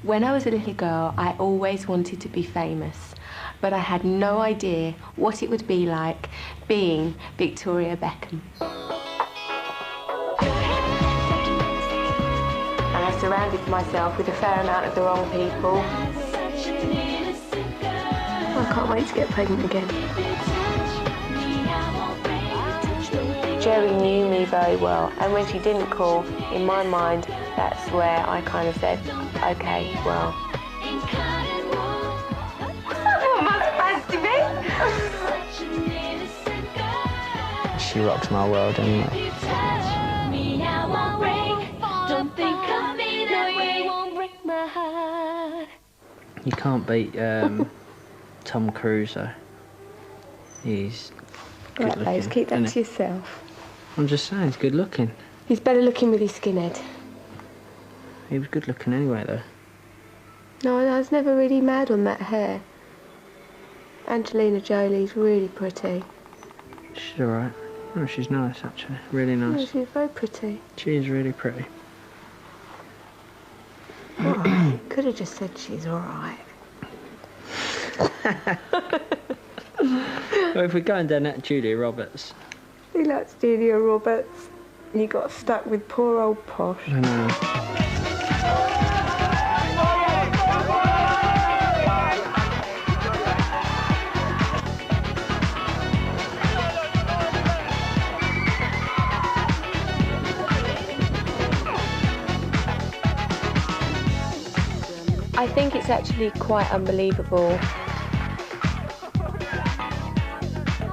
When I was a little girl, I always wanted to be famous, but I had no idea what it would be like being Victoria Beckham. And I surrounded myself with a fair amount of the wrong people. I can't wait to get pregnant again. Jerry knew me very well, and when she didn't call, in my mind, that's where I kind of said, okay, well. She rocks my world anyway. You can't beat Tom Cruise though. He's good looking. Right, keep that to yourself. I'm just saying, he's good looking. He's better looking with his skinhead. He was good looking anyway though. No, I was never really mad on that hair. Angelina Jolie's really pretty. She's alright. Oh, she's nice actually, really nice. Yeah, she's very pretty. She is really pretty. Alright, could have just said she's alright. Well, if we're going down that Julia Roberts. He likes Julia Roberts. And you got stuck with poor old Posh. I know. I think it's actually quite unbelievable.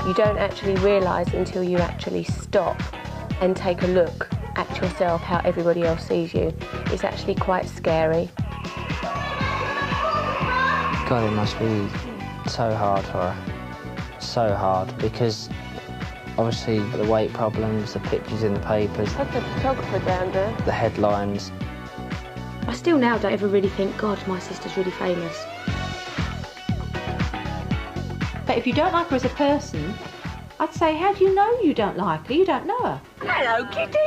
You don't actually realise until you actually stop and take a look at yourself, how everybody else sees you. It's actually quite scary. God, it must be so hard for her. So hard, because obviously the weight problems, the pictures in the papers, Had the photographer down there. the headlines. I still now don't ever really think, God, my sister's really famous. But if you don't like her as a person, I'd say, how do you know you don't like her? You don't know her. Hello, Kitty!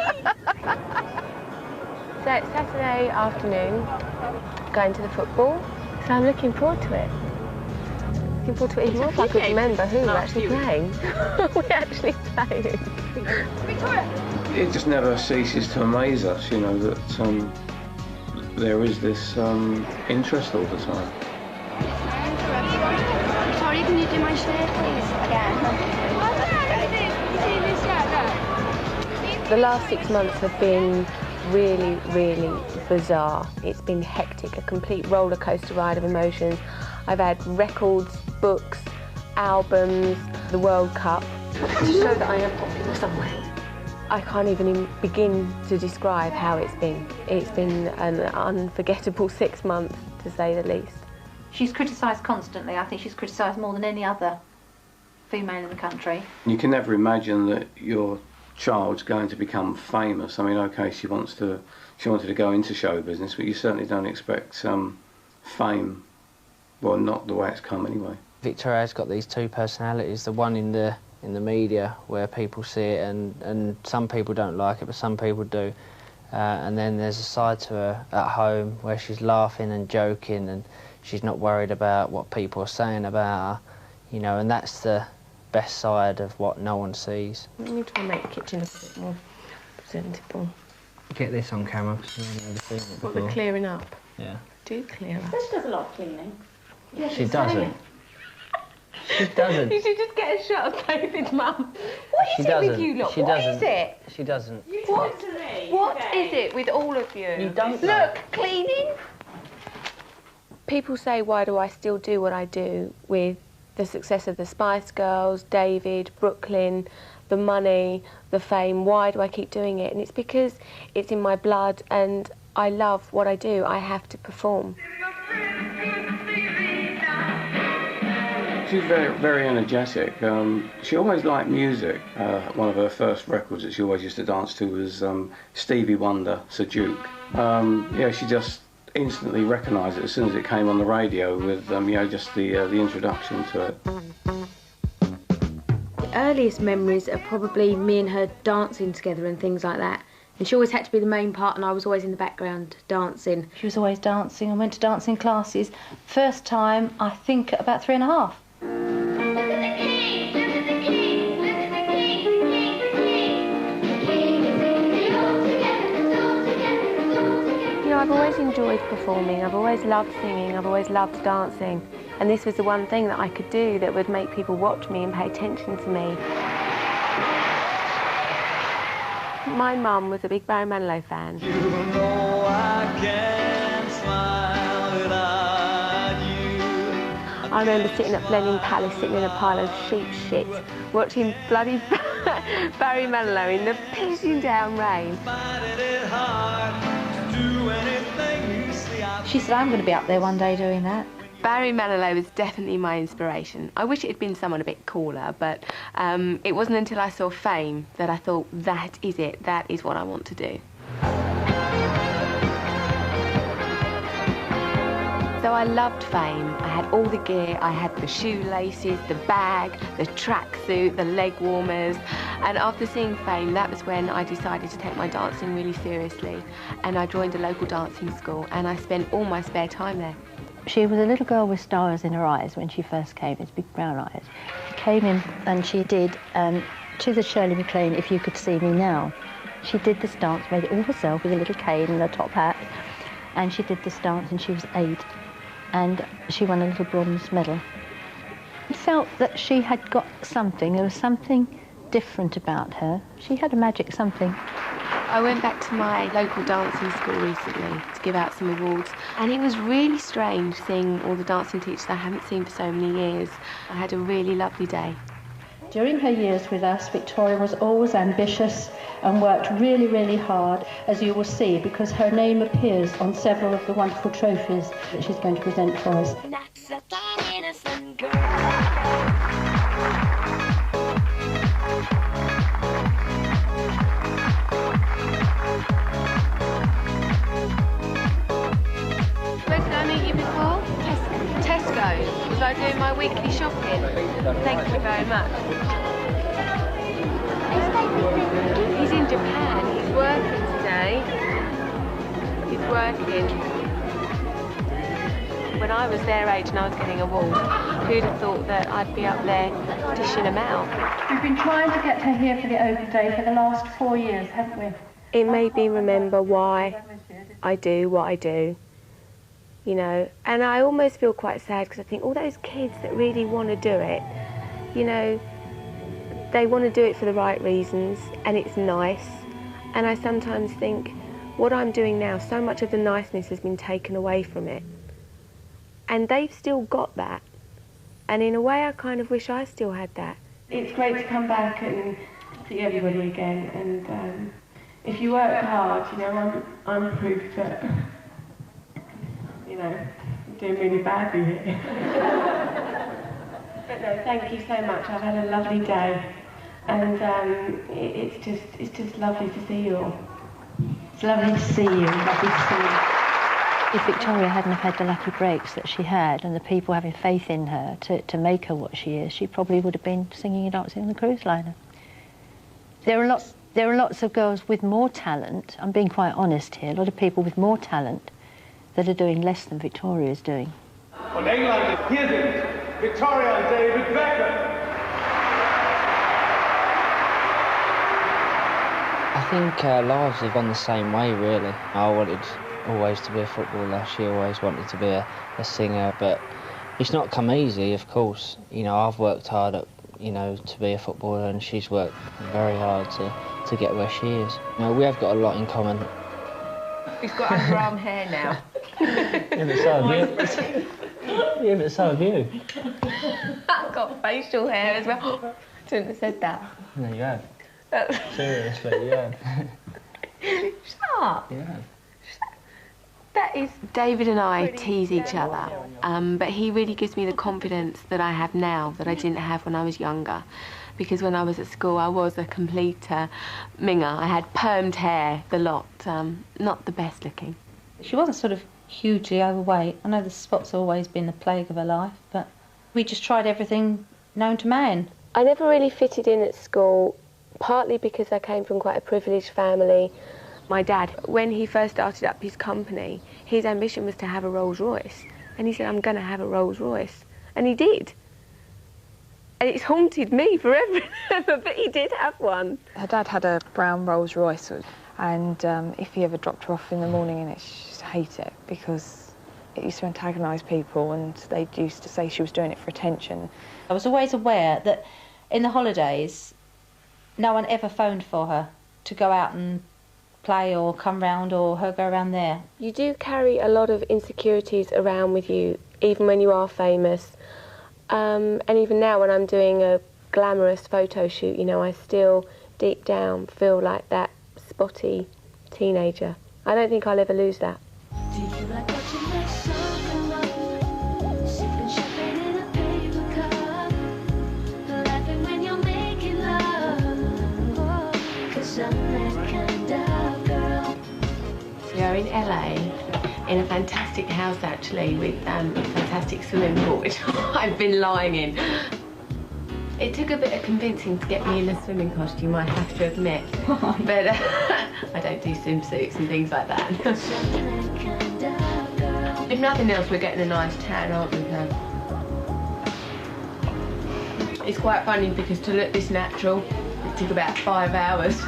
So it's Saturday afternoon, going to the football, so I'm looking forward to it. Looking forward to it even more if I could remember who we're actually playing. We're actually playing. It just never ceases to amaze us, you know, that there is this interest all the time. Sorry, can you do my shirt, please? The last 6 months have been really, really bizarre. It's been hectic, a complete roller coaster ride of emotions. I've had records, books, albums, the World Cup. To show that I am popular somewhere. I can't even begin to describe how it's been. It's been an unforgettable 6 months, to say the least. She's criticised constantly. I think she's criticised more than any other female in the country. You can never imagine that your child's going to become famous. I mean, okay, she wanted to go into show business, but you certainly don't expect fame. Well, not the way it's come anyway. Victoria's got these two personalities, the one in the media where people see it and some people don't like it, but some people do. And then there's a side to her at home where she's laughing and joking and she's not worried about what people are saying about her, you know, and that's the best side of what no one sees. We need to make the kitchen a bit more presentable. Get this on camera because you've never seen it before. What, we're clearing up? Yeah. Do clear up. She does a lot of cleaning. Yeah, She doesn't. She doesn't. You should just get a shot of David's mum. What is it with you lot? She What doesn't. is it? She doesn't. What is it with all of you? You don't know. Look, cleaning. People say, why do I still do what I do with the success of the Spice Girls, David, Brooklyn, the money, the fame? Why do I keep doing it? And it's because it's in my blood and I love what I do. I have to perform. She's very, very energetic. She always liked music. One of her first records that she always used to dance to was Stevie Wonder, Sir Duke. Yeah, she just instantly recognised it as soon as it came on the radio with, you know, just the introduction to it. The earliest memories are probably me and her dancing together and things like that. And she always had to be the main part, and I was always in the background dancing. She was always dancing and went to dancing classes. First time, I think, at about 3½. You know, I've always enjoyed performing, I've always loved singing, I've always loved dancing. And this was the one thing that I could do that would make people watch me and pay attention to me. My mum was a big Barry Manilow fan. You know I can't smile without you. I remember sitting at Blenheim Palace, sitting in a pile of sheep shit, watching bloody Barry Manilow in the pissing down rain. She said, I'm going to be up there one day doing that. Barry Manilow was definitely my inspiration. I wish it had been someone a bit cooler, but it wasn't until I saw Fame that I thought, that is it, that is what I want to do. So I loved Fame. I had all the gear, I had the shoelaces, the bag, the tracksuit, the leg warmers. And after seeing Fame, that was when I decided to take my dancing really seriously. And I joined a local dancing school, and I spent all my spare time there. She was a little girl with stars in her eyes when she first came, these big brown eyes. She came in and she did, to the Shirley MacLaine, If You Could See Me Now. She did this dance, made it all herself with a little cane and a top hat. And she did this dance and she was 8. And she won a little bronze medal. I felt that she had got something, there was something different about her. She had a magic something. I went back to my local dancing school recently to give out some awards, and it was really strange seeing all the dancing teachers I haven't seen for so many years. I had a really lovely day. During her years with us, Victoria was always ambitious and worked really, really hard, as you will see, because her name appears on several of the wonderful trophies that she's going to present for us. Where did I meet you before? Tesco. Was I doing my weekly shopping? Thank you very much. He's in Japan. He's working today. He's working. When I was their age and I was getting awards, who'd have thought that I'd be up there dishing them out? We've been trying to get her here for the open day for the last 4 years, haven't we? It made me remember why I do what I do, you know, and I almost feel quite sad because I think all those kids that really want to do it, you know, they want to do it for the right reasons and it's nice, and I sometimes think what I'm doing now, so much of the niceness has been taken away from it, and they've still got that, and in a way I kind of wish I still had that. It's great to come back and see everybody again, and if you work hard, you know, I'm proof that, you know, I'm doing really badly here. But no, thank you so much. I've had a lovely day, and it's just lovely to see you all. It's lovely to see you, lovely to see you. If Victoria hadn't have had the lucky breaks that she had and the people having faith in her to make her what she is, she probably would have been singing and dancing on the cruise liner. There are lots of girls with more talent, I'm being quite honest here, a lot of people with more talent that are doing less than Victoria is doing. Und England, hier sind Victoria und David Beckham. I think our lives have gone the same way, really. I wanted always to be a footballer, she always wanted to be a singer, but it's not come easy, of course. You know, I've worked hard at, you know, to be a footballer, and she's worked very hard to get where she is. You know, we have got a lot in common. He's got underarm hair now. Yeah, but so have you. Yeah, but so have you. I've got facial hair as well. Shouldn't have said that. No, you have. Seriously, you have. Shut up. Yeah. That is, David and I tease each other, but he really gives me the confidence that I have now that I didn't have when I was younger. Because when I was at school, I was a complete minger. I had permed hair, the lot, not the best looking. She wasn't sort of hugely overweight. I know the spot's always been the plague of her life, but we just tried everything known to man. I never really fitted in at school, partly because I came from quite a privileged family, My dad, when he first started up his company, his ambition was to have a Rolls Royce. And he said, I'm going to have a Rolls Royce. And he did. And it's haunted me forever, but he did have one. Her dad had a brown Rolls Royce, and if he ever dropped her off in the morning in it, she used to hate it because it used to antagonise people, and they used to say she was doing it for attention. I was always aware that in the holidays, no one ever phoned for her to go out and play or come round or her go around there. You do carry a lot of insecurities around with you, even when you are famous. And even now when I'm doing a glamorous photo shoot, you know, I still deep down feel like that spotty teenager. I don't think I'll ever lose that. Do you like watching that song? Sipping champagne in a paper cup, laughing when you're making love. 'Cause I'm that kind of girl. We are in LA, in a fantastic house actually, with a fantastic swimming pool, which I've been lying in. It took a bit of convincing to get me in a swimming costume, I have to admit. But I don't do swimsuits and things like that. If nothing else, we're getting a nice tan, aren't we, Pam? It's quite funny because to look this natural, it took about 5 hours.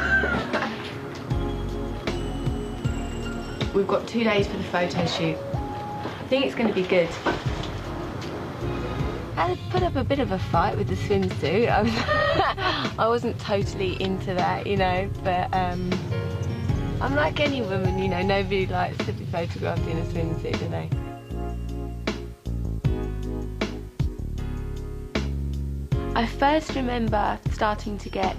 We've got 2 days for the photo shoot. I think it's going to be good. I put up a bit of a fight with the swimsuit. I wasn't totally into that, you know, but I'm like any woman, you know, nobody likes to be photographed in a swimsuit, do they? I first remember starting to get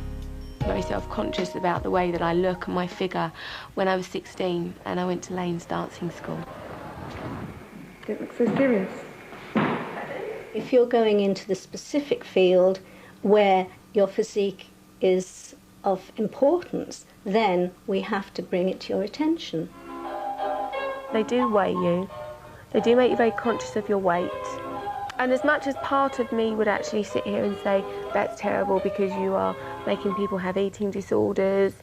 very self-conscious about the way that I look and my figure when I was 16 and I went to Lane's dancing school. Don't look so serious. If you're going into the specific field where your physique is of importance, then we have to bring it to your attention. They do weigh you. They do make you very conscious of your weight. And as much as part of me would actually sit here and say, that's terrible because you are making people have eating disorders,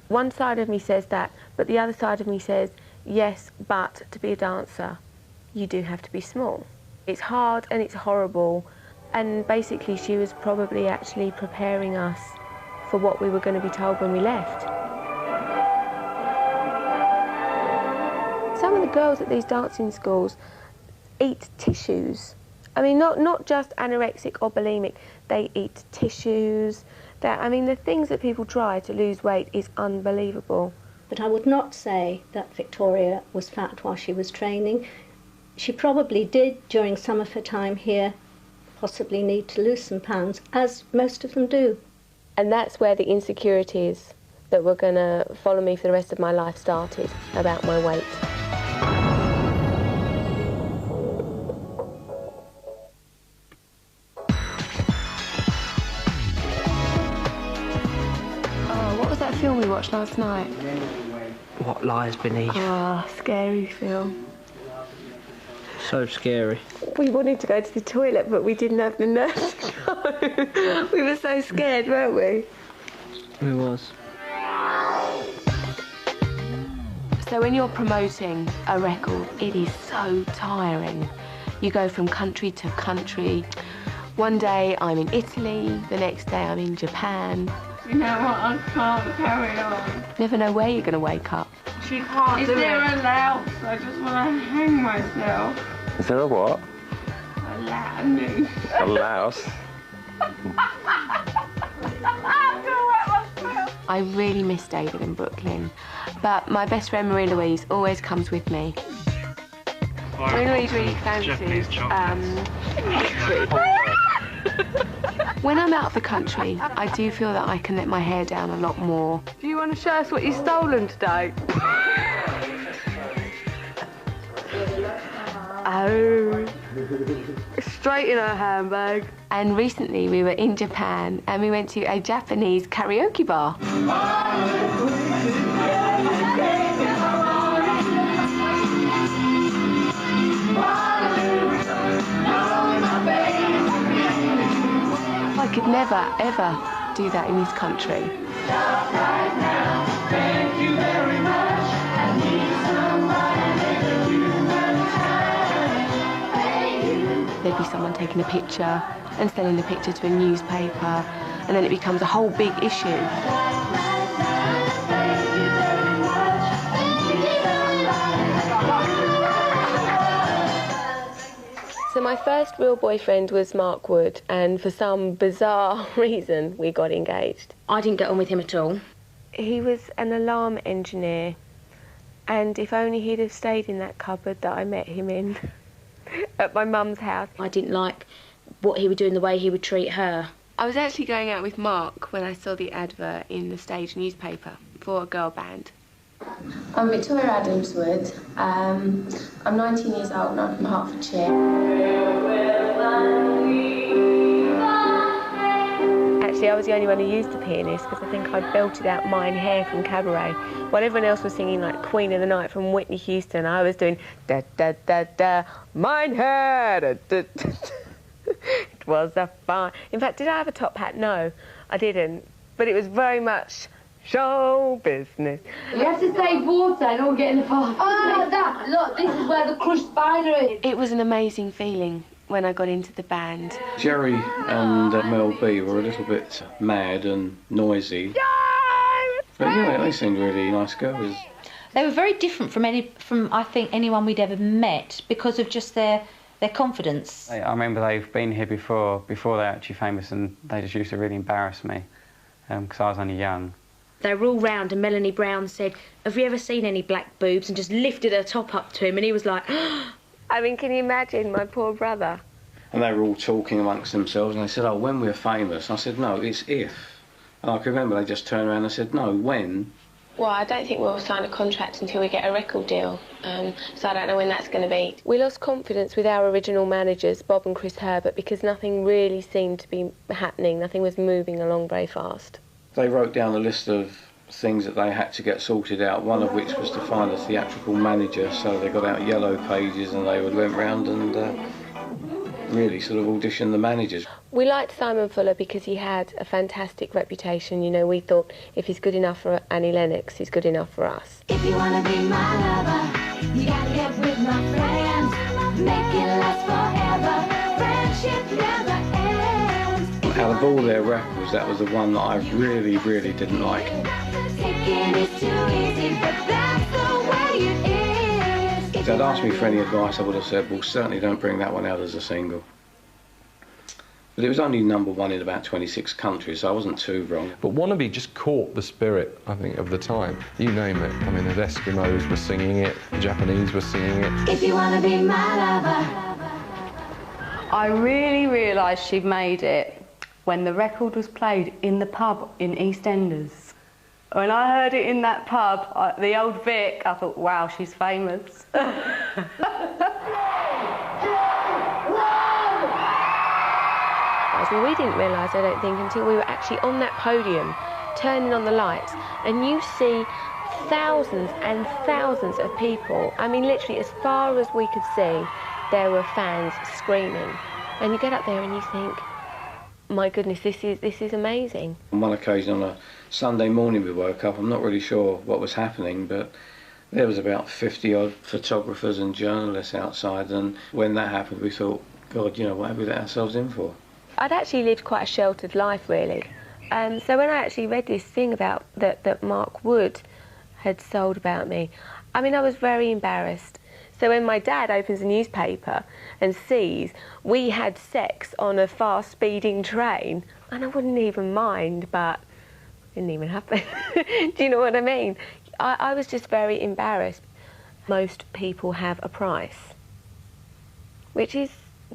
one side of me says that, but the other side of me says, yes, but to be a dancer, you do have to be small. It's hard and it's horrible, and basically she was probably actually preparing us for what we were going to be told when we left. Some of the girls at these dancing schools eat tissues. I mean, not just anorexic or bulimic, they eat tissues. I mean, the things that people try to lose weight is unbelievable. But I would not say that Victoria was fat while she was training. She probably did, during some of her time here, possibly need to lose some pounds, as most of them do. And that's where the insecurities that were going to follow me for the rest of my life started, about my weight. Oh, what was that film we watched last night? What Lies Beneath? Ah, scary film. So scary. We wanted to go to the toilet, but we didn't have the nerve to go. We were so scared, weren't we? It was. So when you're promoting a record, it is so tiring. You go from country to country. One day I'm in Italy, the next day I'm in Japan. You know what, I can't carry on. Never know where you're going to wake up. She can't. Is there a louse? I just want to hang myself. Is there a what? A louse. A louse? I really miss David in Brooklyn, but my best friend Marie-Louise always comes with me. Marie-Louise really fancies when I'm out of the country, I do feel that I can let my hair down a lot more. Do you want to show us what you've stolen today? Oh, straight in her handbag. And recently we were in Japan and we went to a Japanese karaoke bar. I could never, ever do that in this country. Right now, thank you very maybe someone taking a picture and sending the picture to a newspaper, and then it becomes a whole big issue. So my first real boyfriend was Mark Wood, and for some bizarre reason we got engaged. I didn't get on with him at all. He was an alarm engineer, and if only he'd have stayed in that cupboard that I met him in at my mum's house. I didn't like what he would do and the way he would treat her. I was actually going out with Mark when I saw the advert in the stage newspaper for a girl band. I'm Victoria Adams-Wood. I'm 19 years old and I'm from Hertfordshire. Actually, I was the only one who used a pianist because I think I belted out Mine Hair from Cabaret. While everyone else was singing like Queen of the Night from Whitney Houston, I was doing da da da da, Mine Hair, da, da, da. It was a fine... In fact, did I have a top hat? No, I didn't. But it was very much show business. You have to save water and all get in the bath. Oh, that! Look, this is where the crushed spider is. It was an amazing feeling when I got into the band. Jerry and Mel B were a little bit mad and noisy. But yeah, they seemed really nice girls. They were very different from I think anyone we'd ever met because of just their confidence. I remember they've been here before they're actually famous, and they just used to really embarrass me because I was only young. They were all round and Melanie Brown said, "Have you ever seen any black boobs?" and just lifted her top up to him, and he was like, I mean, can you imagine my poor brother? And they were all talking amongst themselves, and they said, "Oh, when we're famous." I said, "No, it's if." And I can remember they just turned around and said, "No, when?" Well, I don't think we'll sign a contract until we get a record deal, so I don't know when that's going to be. We lost confidence with our original managers, Bob and Chris Herbert, because nothing really seemed to be happening. Nothing was moving along very fast. They wrote down a list of things that they had to get sorted out, one of which was to find a theatrical manager, so they got out yellow pages and they went round and really sort of audition the managers. We liked Simon Fuller because he had a fantastic reputation. You know, we thought if he's good enough for Annie Lennox, he's good enough for us. If you wanna be my lover, you gotta get with my friends. Make it last forever. Friendship never ends. Out of all their records, that was the one that I really, really didn't like. Thinking it's too easy, but that's the way it is. If they'd asked me for any advice, I would have said, well, certainly don't bring that one out as a single. But it was only #1 in about 26 countries, so I wasn't too wrong. But Wannabe just caught the spirit, I think, of the time. You name it. I mean, the Eskimos were singing it, the Japanese were singing it. If you wanna be my lover. I really realised she'd made it when the record was played in the pub in EastEnders. When I heard it in that pub, the old Vic, I thought, wow, she's famous. We didn't realise, I don't think, until we were actually on that podium, turning on the lights, and you see thousands and thousands of people. I mean, literally, as far as we could see, there were fans screaming. And you get up there and you think, my goodness, this is amazing. On one occasion, on a Sunday morning, we woke up. I'm not really sure what was happening, but there was about 50-odd photographers and journalists outside, and when that happened, we thought, God, you know, what have we let ourselves in for? I'd actually lived quite a sheltered life, really. So when I actually read this thing about that Mark Wood had sold about me, I mean, I was very embarrassed. So when my dad opens a newspaper and sees we had sex on a fast-speeding train, and I wouldn't even mind, but it didn't even happen. Do you know what I mean? I was just very embarrassed. Most people have a price, which is a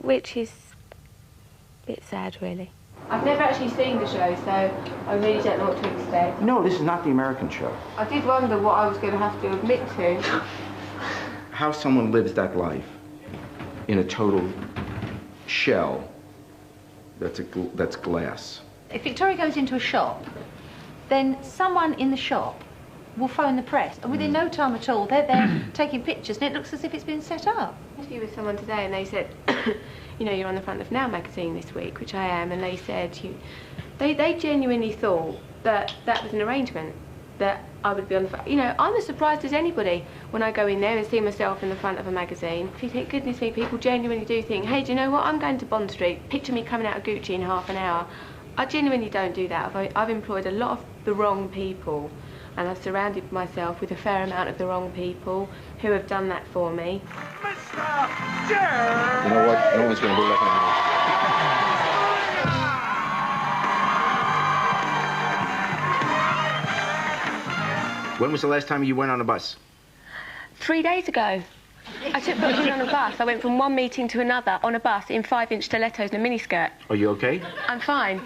bit sad, really. I've never actually seen the show, so I really don't know what to expect. No, this is not the American show. I did wonder what I was going to have to admit to. How someone lives that life in a total shell that's glass. If Victoria goes into a shop, then someone in the shop will phone the press, and within no time at all, they're there taking pictures, and it looks as if it's been set up. I interviewed with someone today, and they said, you know, you're on the front of Now magazine this week, which I am, and they said, they genuinely thought that was an arrangement, that I would be on the phone. You know, I'm as surprised as anybody when I go in there and see myself in the front of a magazine. If you think, goodness me, people genuinely do think, hey, do you know what? I'm going to Bond Street. Picture me coming out of Gucci in half an hour. I genuinely don't do that. I've employed a lot of the wrong people, and I've surrounded myself with a fair amount of the wrong people who have done that for me. You know what? No one's going to be looking at me. When was the last time you went on a bus? 3 days ago. I took Brooklyn on a bus. I went from one meeting to another on a bus in 5-inch stilettos and a miniskirt. Are you okay? I'm fine.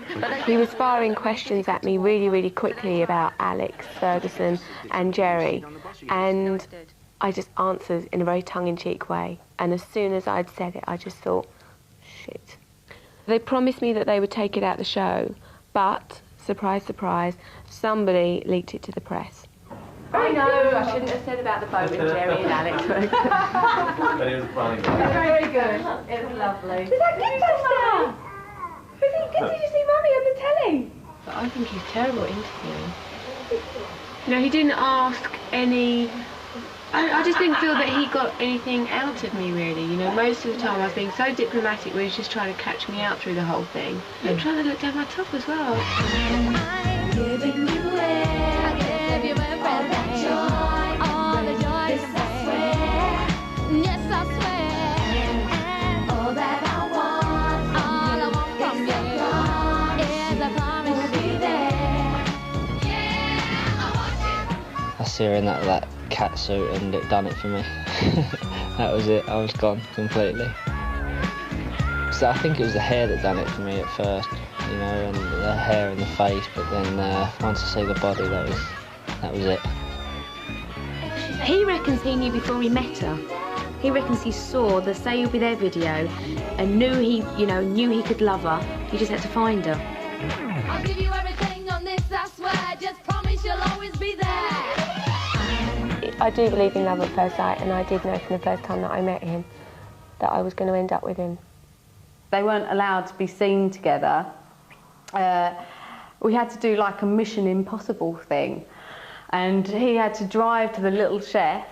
He was firing questions at me really, really quickly about Alex Ferguson and Jerry, and I just answered in a very tongue-in-cheek way. And as soon as I'd said it, I just thought, shit. They promised me that they would take it out the show, but, surprise, surprise, somebody leaked it to the press. I know, I shouldn't have said about the boat with Jerry and Alex. But it was funny. Very good. It was lovely. Was that good, Buster? Did you see Mummy on the telly? But I think he's terrible at interviewing. No, he didn't ask any... I just didn't feel that he got anything out of me, really. You know, most of the time I was being so diplomatic where he was just trying to catch me out through the whole thing. I'm trying to look down my top as well. I'm giving you away. I see her in that cat suit and it done it for me. That was it, I was gone completely. So I think it was the hair that done it for me at first, you know, and the hair and the face, but then once I see the body, that was it. He reckons he knew before he met her. He reckons he saw the Say You'll Be There video and knew he could love her. He just had to find her. I'll give you everything on this, I swear. Just promise you'll always be there. I do believe in love at first sight, and I did know from the first time that I met him that I was going to end up with him. They weren't allowed to be seen together. We had to do like a Mission Impossible thing, and he had to drive to the Little Chef.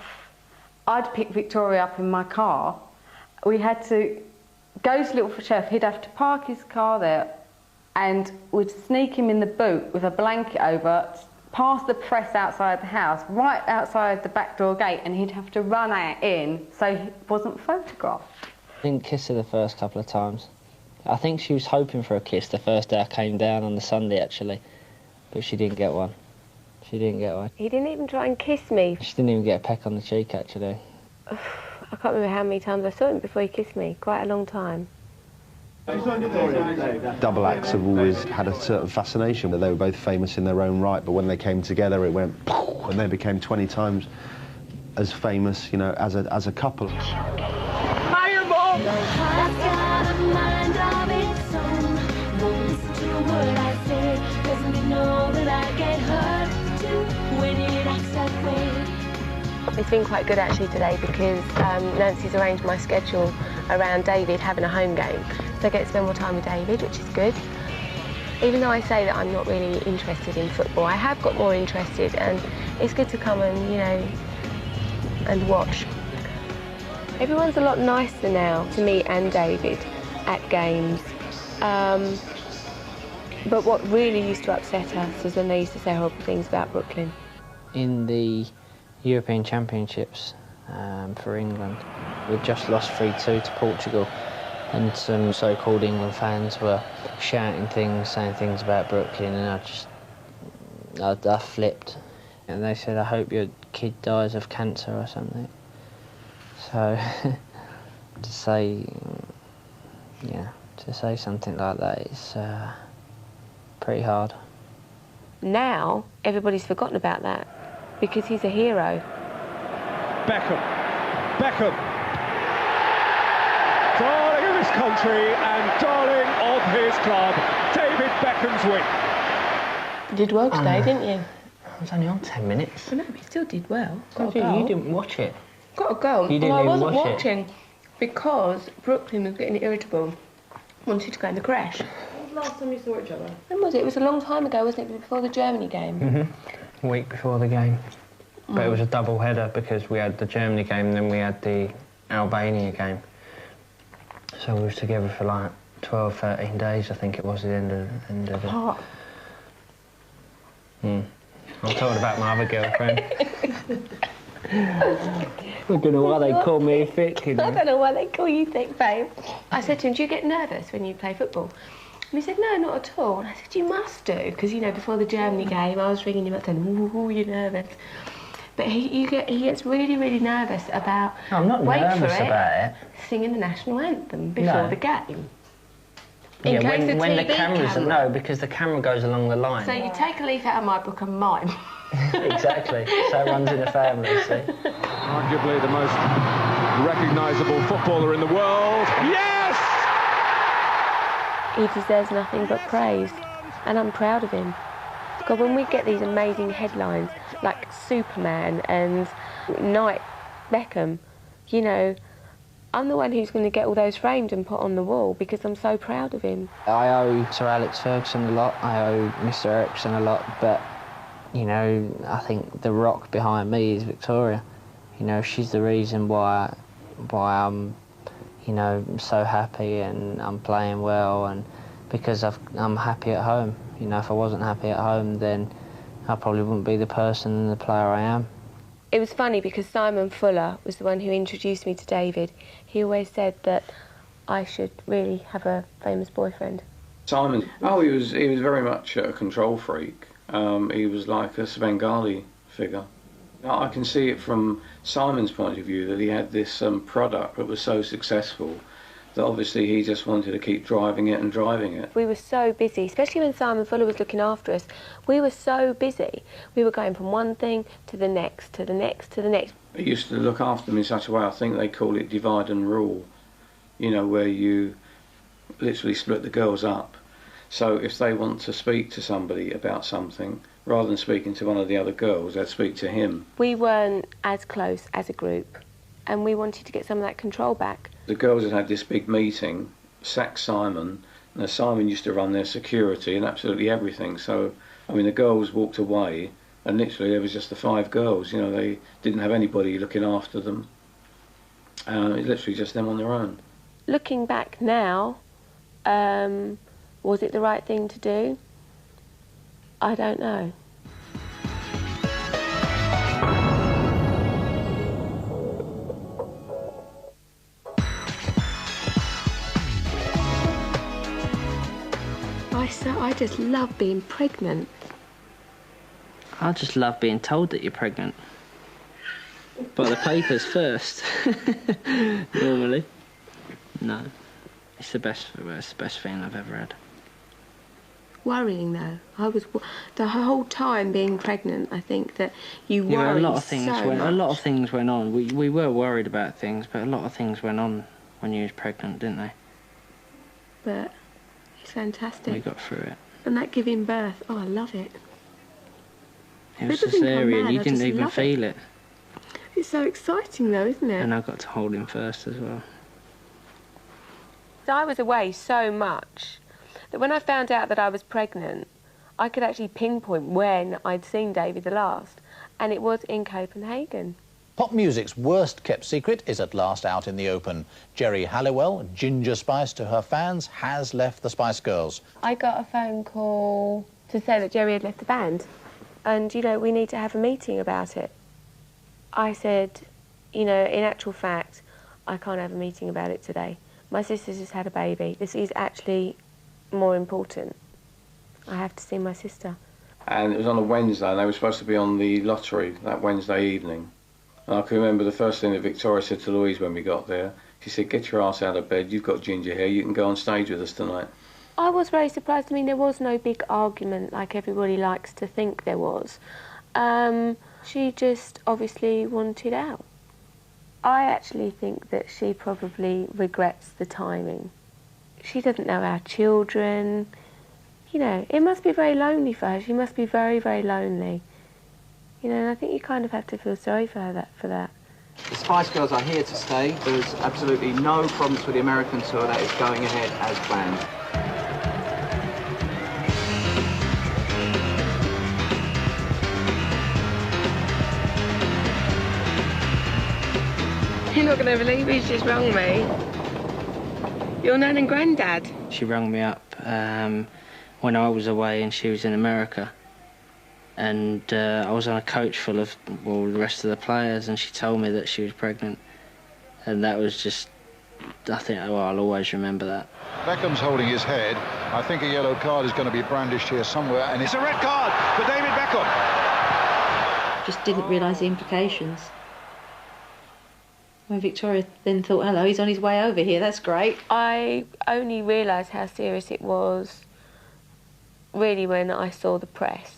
I'd pick Victoria up in my car. We had to go to Little Chef. He'd have to park his car there, and we'd sneak him in the boot with a blanket over, past the press outside the house, right outside the back door gate, and he'd have to run out in so he wasn't photographed. I didn't kiss her the first couple of times. I think she was hoping for a kiss the first day I came down on the Sunday, actually, but she didn't get one. She didn't get one. He didn't even try and kiss me. She didn't even get a peck on the cheek, actually. I can't remember how many times I saw him before he kissed me. Quite a long time. Double acts have always had a certain fascination, that they were both famous in their own right, but when they came together it went poof, and they became 20 times as famous, you know, as a couple. It's been quite good actually today because Nancy's arranged my schedule around David having a home game. So I get to spend more time with David, which is good. Even though I say that I'm not really interested in football, I have got more interested, and it's good to come and, you know, and watch. Everyone's a lot nicer now to me and David at games. But what really used to upset us was when they used to say horrible things about Brooklyn. In the European Championships for England, we'd just lost 3-2 to Portugal, and some so-called England fans were shouting things, saying things about Brooklyn, and I flipped. And they said, I hope your kid dies of cancer or something. So to say something like that is pretty hard. Now everybody's forgotten about that because he's a hero. Beckham. Darling of his country and darling of his club, David Beckham's win. You did well today, didn't you? I was only on 10 minutes. I know, but you still did well. You didn't watch it. Got a goal. You didn't I even wasn't watch watching because Brooklyn was getting irritable. Wanted to go in the crash. When was the last time you saw each other? When was it? It was a long time ago, wasn't it? Before the Germany game. a week before the game. But it was a double header because we had the Germany game and then we had the Albania game. So we was together for like 12, 13 days, I think it was, at the end of it. Hot. I'm talking about my other girlfriend. I don't know why they call me thick, you know. I don't know why they call you thick, babe. I said to him, do you get nervous when you play football? And he said, no, not at all. And I said, you must do, because, you know, before the Germany game, I was ringing him up saying, ooh, you're nervous. But he gets really, really nervous about, I'm not nervous about it. Singing the national anthem before the game. Yeah, when the camera's... No, because the camera goes along the line. So you take a leaf out of my book and mine. Exactly. So it runs in the family, see? Arguably the most recognisable footballer in the world. Yes! He deserves nothing but praise, and I'm proud of him. God, when we get these amazing headlines, like Superman and Knight Beckham, you know, I'm the one who's going to get all those framed and put on the wall because I'm so proud of him. I owe Sir Alex Ferguson a lot, I owe Mr Ericsson a lot, but, you know, I think the rock behind me is Victoria. You know, she's the reason why I'm, you know, so happy and I'm playing well, and because I'm happy at home. You know, if I wasn't happy at home, then I probably wouldn't be the person and the player I am. It was funny because Simon Fuller was the one who introduced me to David. He always said that I should really have a famous boyfriend. Simon, he was very much a control freak. He was like a Svengali figure. I can see it from Simon's point of view that he had this product that was so successful that obviously he just wanted to keep driving it and driving it. We were so busy, especially when Simon Fuller was looking after us. We were so busy. We were going from one thing to the next, to the next, to the next. He used to look after them in such a way, I think they call it divide and rule, you know, where you literally split the girls up. So if they want to speak to somebody about something, rather than speaking to one of the other girls, they'd speak to him. We weren't as close as a group, and we wanted to get some of that control back. The girls had this big meeting, sacked Simon, and Simon used to run their security and absolutely everything. So, I mean, the girls walked away, and literally there was just the 5 girls. You know, they didn't have anybody looking after them. It was literally just them on their own. Looking back now, was it the right thing to do? I don't know. I just love being pregnant. I just love being told that you're pregnant. But the papers first. Normally. No. It's the best feeling I've ever had. Worrying though. I was the whole time being pregnant. I think that you worry a lot of things so went. much. A lot of things went on. We were worried about things, but a lot of things went on when you was pregnant, didn't they? But it's fantastic. We got through it. And that giving birth, oh, I love it. It was cesarean. You didn't even feel it. It's so exciting though, isn't it? And I got to hold him first as well. I was away so much that when I found out that I was pregnant, I could actually pinpoint when I'd seen David the last, and it was in Copenhagen. Pop music's worst-kept secret is at last out in the open. Geri Halliwell, Ginger Spice to her fans, has left the Spice Girls. I got a phone call to say that Geri had left the band, and, you know, we need to have a meeting about it. I said, you know, in actual fact, I can't have a meeting about it today. My sister's just had a baby. This is actually more important. I have to see my sister. And it was on a Wednesday, and they were supposed to be on the lottery that Wednesday evening. And I can remember the first thing that Victoria said to Louise when we got there. She said, get your ass out of bed, you've got ginger hair, you can go on stage with us tonight. I was very surprised. I mean, there was no big argument like everybody likes to think there was. She just obviously wanted out. I actually think that she probably regrets the timing. She doesn't know our children. You know, it must be very lonely for her. She must be very, very lonely. You know, and I think you kind of have to feel sorry for her for that. The Spice Girls are here to stay. There's absolutely no problems with the American tour. That is going ahead as planned. You're not going to believe who's just rung me. Your nan and granddad. She rang me up when I was away and she was in America. And I was on a coach full of, well, the rest of the players, and she told me that she was pregnant. And that was just, I think, well, I'll always remember that. Beckham's holding his head. I think a yellow card is going to be brandished here somewhere, and it's a red card for David Beckham. Just didn't realise the implications. When Victoria then thought, hello, he's on his way over here, that's great. I only realised how serious it was really when I saw the press.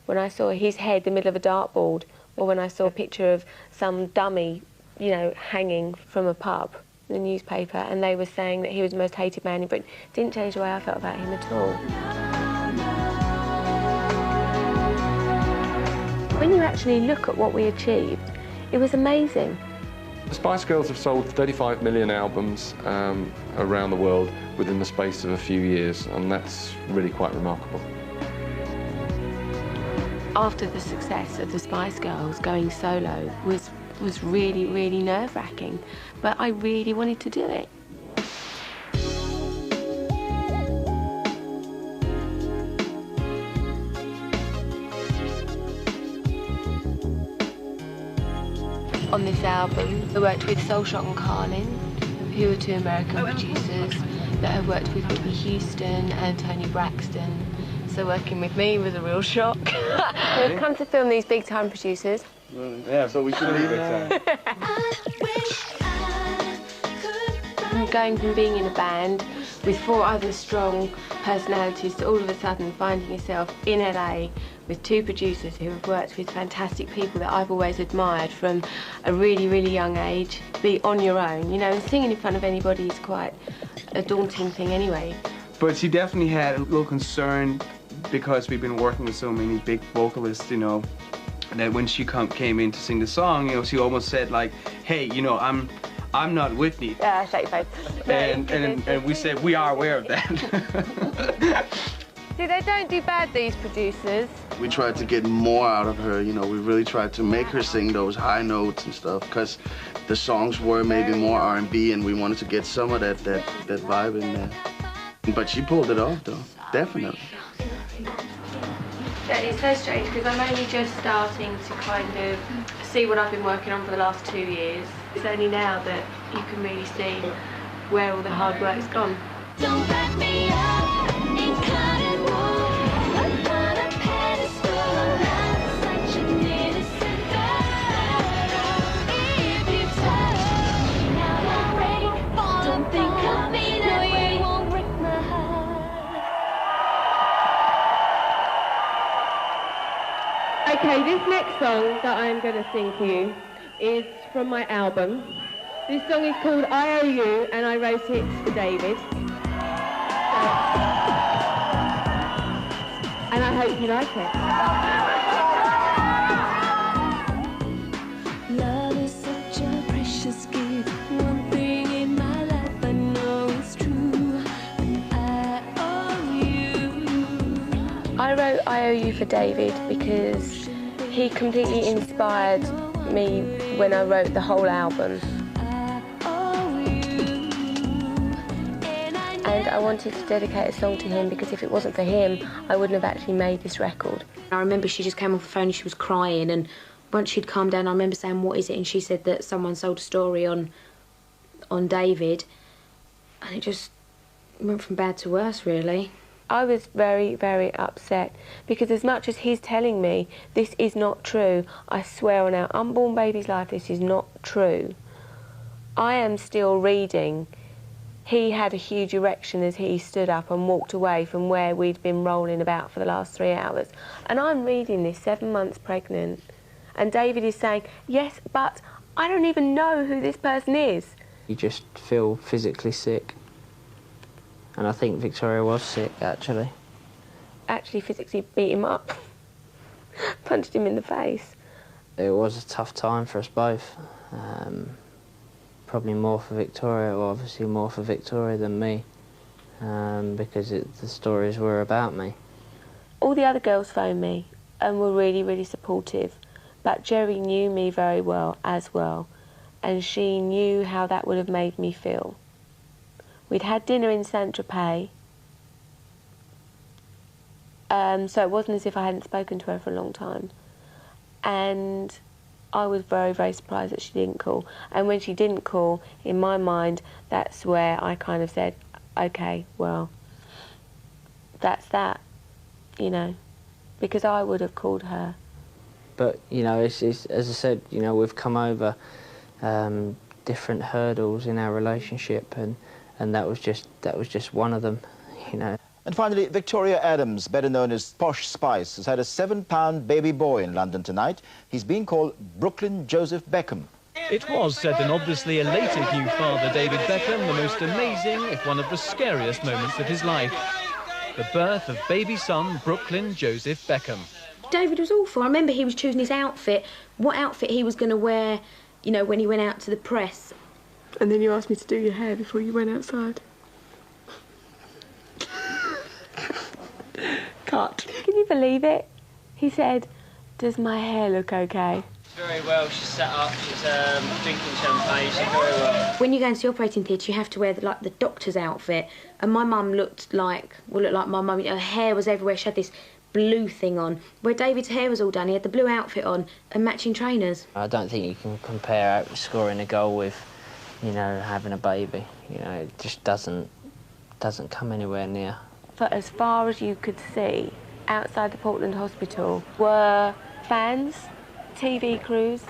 When I saw his head in the middle of a dartboard, or when I saw a picture of some dummy, you know, hanging from a pub, in the newspaper, and they were saying that he was the most hated man in Britain. Didn't change the way I felt about him at all. When you actually look at what we achieved, it was amazing. The Spice Girls have sold 35 million albums around the world within the space of a few years, and that's really quite remarkable. After the success of the Spice Girls, going solo was really, really nerve-wracking, but I really wanted to do it. On this album, I worked with Soul Shock and Carlin, who are two American producers that have worked with Whitney Houston and Tony Braxton. So working with me was a real shock. We've come to film these big-time producers. Yeah, so we should leave it. Going from being in a band with 4 other strong personalities to all of a sudden finding yourself in LA with 2 producers who have worked with fantastic people that I've always admired from a really, really young age. Be on your own, you know, and singing in front of anybody is quite a daunting thing anyway. But she definitely had a little concern because we've been working with so many big vocalists, you know, that when she came in to sing the song, you know, she almost said like, hey, you know, I'm not Whitney. Yeah, shake your face. And we said we are aware of that. See, they don't do bad, these producers. We tried to get more out of her, you know, we really tried to make her sing those high notes and stuff, because the songs were maybe more R&B, and we wanted to get some of that vibe in there. But she pulled it off, though, definitely. Yeah, it's so strange, because I'm only just starting to kind of see what I've been working on for the last 2 years. It's only now that you can really see where all the hard work's gone. Don't back me up in cotton wool upon a pedestal. I'm such an innocent girl. If you touch me, now I'll break. Don't think of me that way. Won't break my heart. Okay, this next song that I'm going to sing to you is from my album. This song is called I Owe You, and I wrote it for David. And I hope you like it. Love is such a precious gift. One thing in my life I know is true. I owe you. I wrote I Owe You for David because he completely inspired me when I wrote the whole album. And I wanted to dedicate a song to him because if it wasn't for him, I wouldn't have actually made this record. I remember she just came off the phone and she was crying, and once she'd calmed down, I remember saying, what is it? And she said that someone sold a story on David, and it just went from bad to worse, really. I was very, very upset because as much as he's telling me this is not true, I swear on our unborn baby's life this is not true, I am still reading. He had a huge erection as he stood up and walked away from where we'd been rolling about for the last 3 hours. And I'm reading this 7 months pregnant. And David is saying, yes, but I don't even know who this person is. You just feel physically sick. And I think Victoria was sick, actually. Actually physically beat him up. Punched him in the face. It was a tough time for us both. Probably more for Victoria, or obviously more for Victoria than me, because the stories were about me. All the other girls phoned me and were really, really supportive, but Jerry knew me very well as well, and she knew how that would have made me feel. We'd had dinner in Saint-Tropez, so it wasn't as if I hadn't spoken to her for a long time. And I was very, very surprised that she didn't call. And when she didn't call, in my mind, that's where I kind of said, okay, well, that's that, you know, because I would have called her. But, you know, it's, as I said, you know, we've come over different hurdles in our relationship, and that was just one of them, you know. And finally, Victoria Adams, better known as Posh Spice, has had a 7-pound baby boy in London tonight. He's being called Brooklyn Joseph Beckham. It was, said an obviously elated new father, David Beckham, the most amazing, if one of the scariest moments of his life. The birth of baby son Brooklyn Joseph Beckham. David was awful. I remember he was choosing his outfit, what outfit he was going to wear, you know, when he went out to the press. And then you asked me to do your hair before you went outside. Cut. Can you believe it? He said, does my hair look okay? Very well, she's sat up, she's drinking champagne, she's very well. When you go into the operating theatre, you have to wear the doctor's outfit, and my mum looked like my mum. Her hair was everywhere. She had this blue thing on. Where David's hair was all done, he had the blue outfit on and matching trainers. I don't think you can compare scoring a goal with, you know, having a baby. You know, it just doesn't come anywhere near. For as far as you could see, outside the Portland Hospital were fans, TV crews,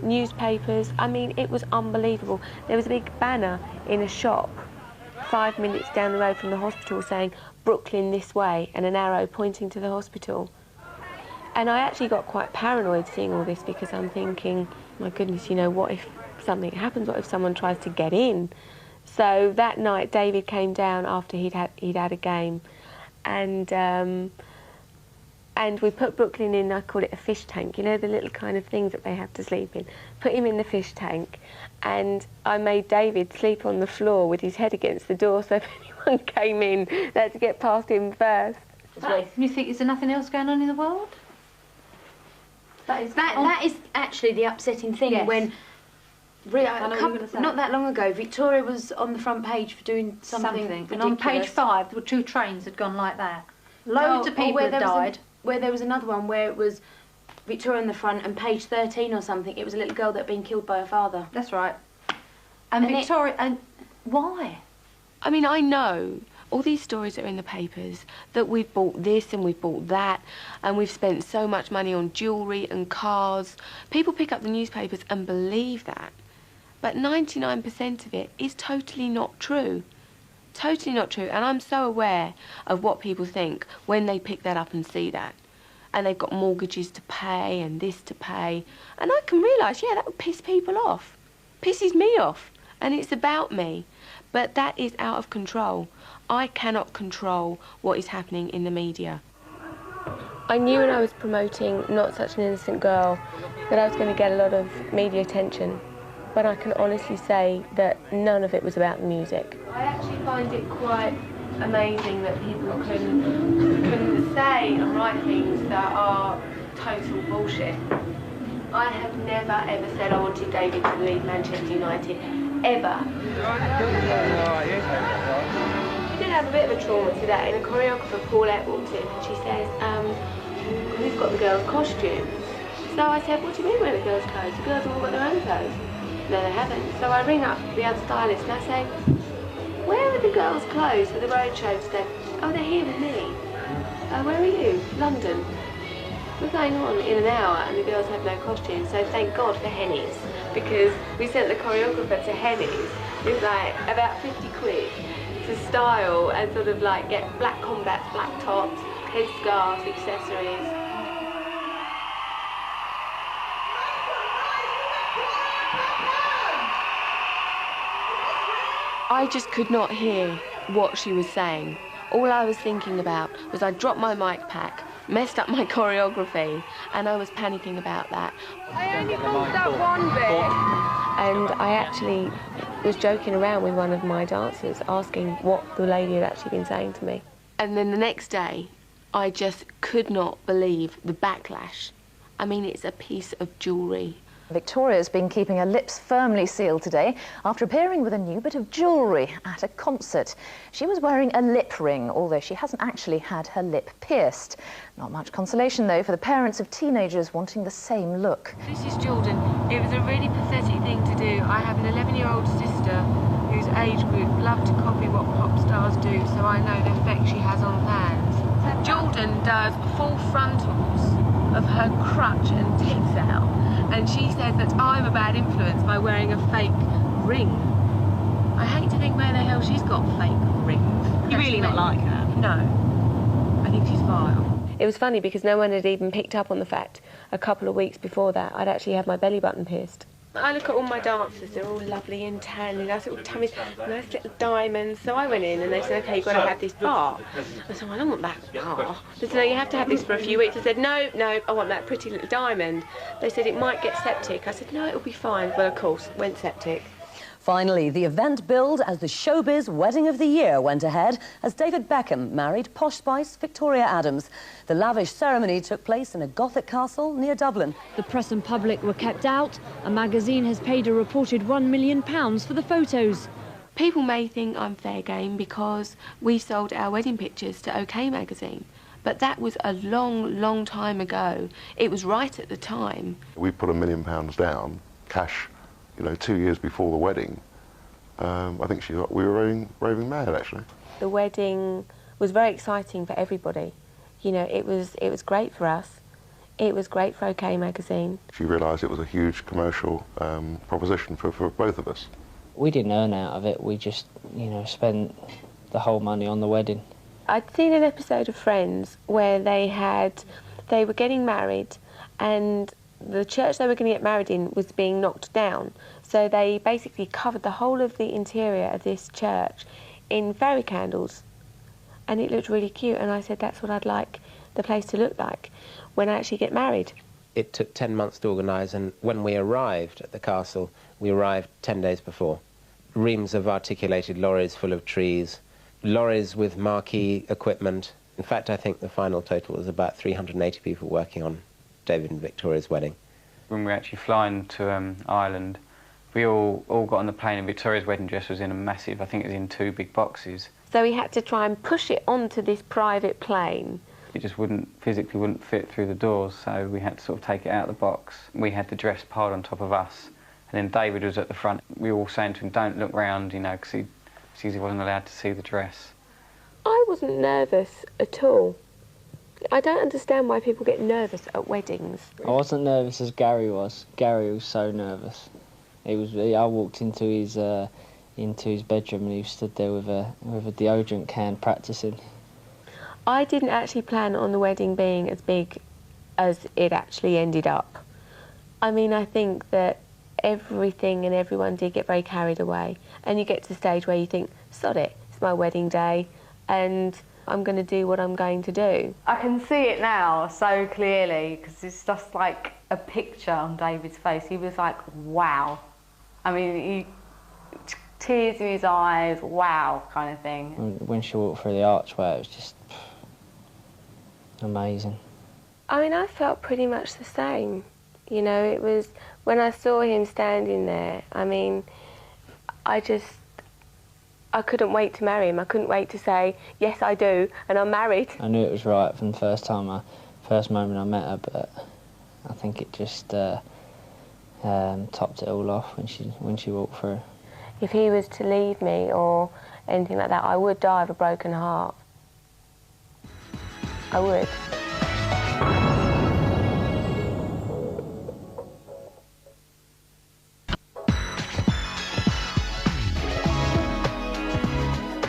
newspapers. I mean, it was unbelievable. There was a big banner in a shop 5 minutes down the road from the hospital saying, Brooklyn this way, and an arrow pointing to the hospital. And I actually got quite paranoid seeing all this, because I'm thinking, my goodness, you know, what if something happens? What if someone tries to get in? So that night, David came down after he'd had a game, and we put Brooklyn in, I call it a fish tank, you know, the little kind of things that they have to sleep in. Put him in the fish tank, and I made David sleep on the floor with his head against the door, so if anyone came in, they had to get past him first. You think, is there nothing else going on in the world? That is actually the upsetting thing. Yes. When not that long ago, Victoria was on the front page for doing something ridiculous. And on page 5, there were 2 trains had gone like that. Loads of people had died. Where there was another one where it was Victoria on the front, and page 13 or something, it was a little girl that had been killed by her father. That's right. And Victoria, and why? I mean, I know all these stories that are in the papers, that we've bought this and we've bought that, and we've spent so much money on jewellery and cars. People pick up the newspapers and believe that. But 99% of it is totally not true. Totally not true. And I'm so aware of what people think when they pick that up and see that. And they've got mortgages to pay and this to pay. And I can realise, yeah, that would piss people off. Pisses me off. And it's about me. But that is out of control. I cannot control what is happening in the media. I knew when I was promoting Not Such an Innocent Girl that I was going to get a lot of media attention. But I can honestly say that none of it was about the music. I actually find it quite amazing that people can say and write things that are total bullshit. I have never ever said I wanted David to leave Manchester United, ever. We did have a bit of a trauma today. The choreographer, Paulette, walked in and she says, who's got the girls' costumes? So I said, what do you mean where the girls' clothes? The girls have all got their own clothes. No, they haven't. So I ring up the other stylist and I say, where are the girls' clothes for the roadshow today? Oh, they're here with me. Where are you? London. We're going on in an hour and the girls have no costumes, so thank God for Henny's, because we sent the choreographer to Henny's with like about 50 quid to style and sort of like get black combats, black tops, headscarves, accessories. I just could not hear what she was saying. All I was thinking about was I dropped my mic pack, messed up my choreography, and I was panicking about that. I only pulled that one bit. And I actually was joking around with one of my dancers, asking what the lady had actually been saying to me. And then the next day, I just could not believe the backlash. I mean, it's a piece of jewellery. Victoria's been keeping her lips firmly sealed today after appearing with a new bit of jewellery at a concert. She was wearing a lip ring, although she hasn't actually had her lip pierced. Not much consolation, though, for the parents of teenagers wanting the same look. This is Jordan. It was a really pathetic thing to do. I have an 11-year-old sister whose age group loved to copy what pop stars do, so I know the effect she has on fans. Jordan does full frontals of her crutch and tits out, and she says that I'm a bad influence by wearing a fake ring. I hate to think where the hell she's got fake rings. You really not like her? No. I think she's vile. It was funny because no one had even picked up on the fact a couple of weeks before that I'd actually had my belly button pierced. I look at all my dancers, they're all lovely and tan, nice little tummies, nice little diamonds. So I went in and they said, OK, you've got to have this bar. I said, well, I don't want that bar. They said, no, you have to have this for a few weeks. I said, no, I want that pretty little diamond. They said, it might get septic. I said, no, it'll be fine. Well, of course, it went septic. Finally, the event billed as the showbiz wedding of the year went ahead as David Beckham married Posh Spice Victoria Adams. The lavish ceremony took place in a Gothic castle near Dublin. The press and public were kept out. A magazine has paid a reported £1 million for the photos. People may think I'm fair game because we sold our wedding pictures to OK magazine. But that was a long, long time ago. It was right at the time. We put £1 million down, cash, you know, 2 years before the wedding. I think we were raving mad, actually. The wedding was very exciting for everybody. You know, it was great for us. It was great for OK magazine. She realised it was a huge commercial proposition for both of us. We didn't earn out of it. We just, you know, spent the whole money on the wedding. I'd seen an episode of Friends where they were getting married and the church they were going to get married in was being knocked down. So they basically covered the whole of the interior of this church in fairy candles. And it looked really cute. And I said, that's what I'd like the place to look like when I actually get married. It took 10 months to organise, and when we arrived at the castle, we arrived 10 days before. Reams of articulated lorries full of trees, lorries with marquee equipment. In fact, I think the final total was about 380 people working on David and Victoria's wedding. When we were actually flying to Ireland, we all got on the plane, and Victoria's wedding dress was in a massive, I think it was in 2 big boxes. So we had to try and push it onto this private plane. It just physically wouldn't fit through the doors, so we had to sort of take it out of the box. We had the dress piled on top of us, and then David was at the front. We were all saying to him, don't look round, you know, because he wasn't allowed to see the dress. I wasn't nervous at all. I don't understand why people get nervous at weddings. I wasn't nervous as Gary was. Gary was so nervous. I walked into his bedroom and he stood there with a deodorant can practicing. I didn't actually plan on the wedding being as big as it actually ended up. I mean, I think that everything and everyone did get very carried away, and you get to the stage where you think, sod it, it's my wedding day, and I'm going to do what I'm going to do. I can see it now so clearly because it's just like a picture on David's face. He was like, wow. I mean, tears in his eyes, wow, kind of thing. When she walked through the archway, it was just amazing. I mean, I felt pretty much the same. You know, it was when I saw him standing there, I mean, I couldn't wait to marry him. I couldn't wait to say, yes, I do, and I'm married. I knew it was right from the first moment I met her, but I think it just topped it all off when she walked through. If he was to leave me or anything like that, I would die of a broken heart. I would.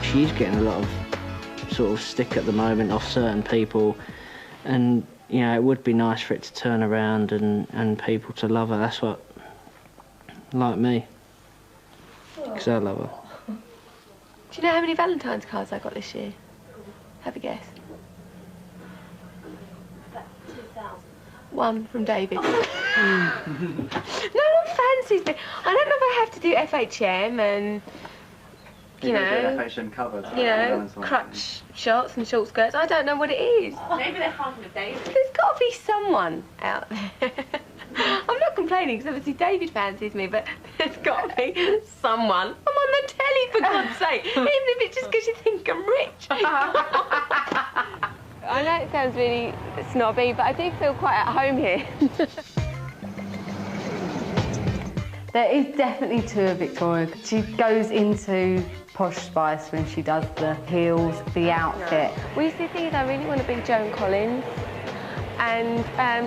She's getting a lot of sort of stick at the moment off certain people, and you know, it would be nice for it to turn around and people to love her. That's what, like me, because I love her. Do you know how many Valentine's cards I got this year? Have a guess. About 2,000. One from David. No one fancies me. I don't know if I have to do FHM and, you know, FHM covers. You know, crutch shots and short skirts. I don't know what it is. Maybe they're fun with David. There's got to be someone out there. I'm not completely complaining because obviously David fancies me, but there's got to be someone. I'm on the telly, for God's sake, even if it's just because you think I'm rich. I know it sounds really snobby, but I do feel quite at home here. There is definitely to Victoria. She goes into Posh Spice when she does the heels, the outfit. Well, you see, the thing is, I really want to be Joan Collins, and